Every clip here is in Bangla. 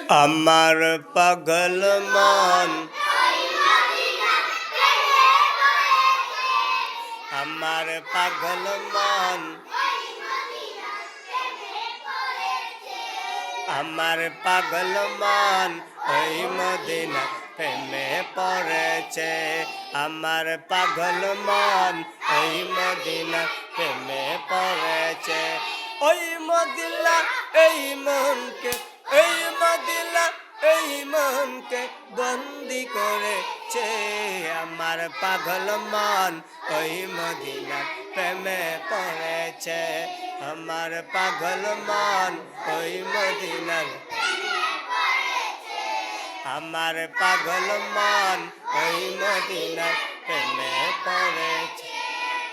আমার পাগল মন, আমার পাগল মন, আমার পাগল মন ওই মদিনা প্রেমে পড়েছে। আমার পাগল মন ওই মদিনা প্রেমে পড়েছে। ওই মদিনা এই মনকে, এই মদিনা এই মনকে বন্দি করেছে। আমার পাগল মন ওই মদিনা প্রেমে পড়েছে। আমার পাগল মন ওই মদিনার, আমার পাগল মন ওই মদিনার প্রেমে পড়েছে।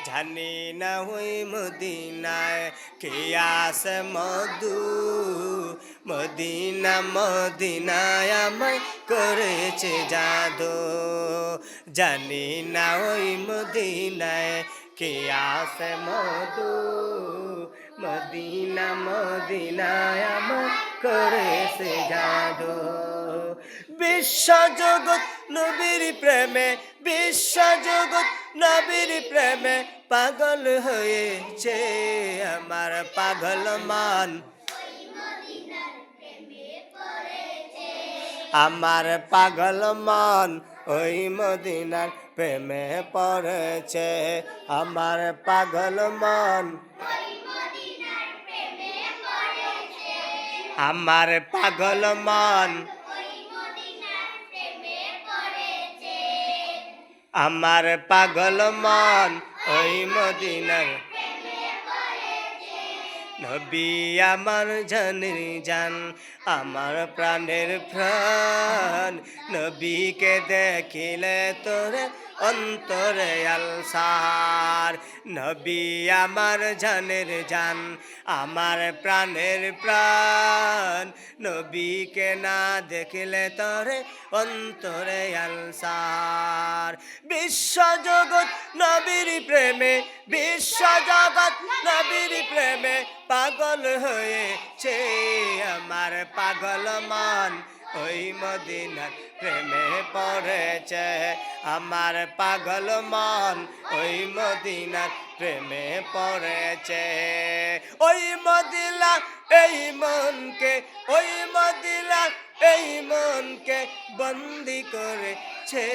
জানি না ওই মদিনায় কি আছে মধু, মদিনা মদিনায় আমায় করেছে জাদু। জানি না ওই মদিনায় কি আছে মধু, মদিনা মদিনায় আমায় করেছে জাদু। বিশ্বজগৎ নবীর প্রেমে, বিশ্বজগৎ নবীর প্রেমে পাগল হয়েছে। আমার পাগল মন, আমার পাগল মন ওই মদিনার প্রেমে পড়েছে। আমার পাগল মন, আমার পাগল মন, আমার পাগল মন ওই মদিনার। নবী আমার জানের জান, আমার প্রাণের প্রাণ। নবীকে দেখিলে তোরে অন্তরে আলসার। নবী আমার জানের জান, আমার প্রাণের প্রাণ। নবীকে না দেখিলে তোরে অন্তরে আলসার। বিশ্বজগৎ নবীর প্রেমে, বিশ্বজগৎ নবীর প্রেমে পাগল হয়েছে। আমার পাগল মন ওই মদিনার প্রেমে পড়েছে। আমার পাগল মন ওই মদিনার প্রেমে পড়েছে। ওই মদিনা এই মনকে, ওই মদিনা এই মনকে বন্দি করেছে।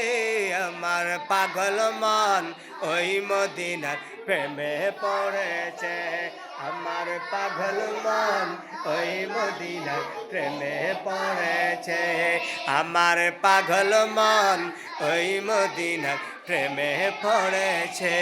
আমার পাগল মন ওই মদিনার প্রেমে পড়েছে। আমার পাগল মন ওই মদিনার প্রেমে পড়েছে। আমার পাগল মন ওই মদিনার প্রেমে পড়েছে।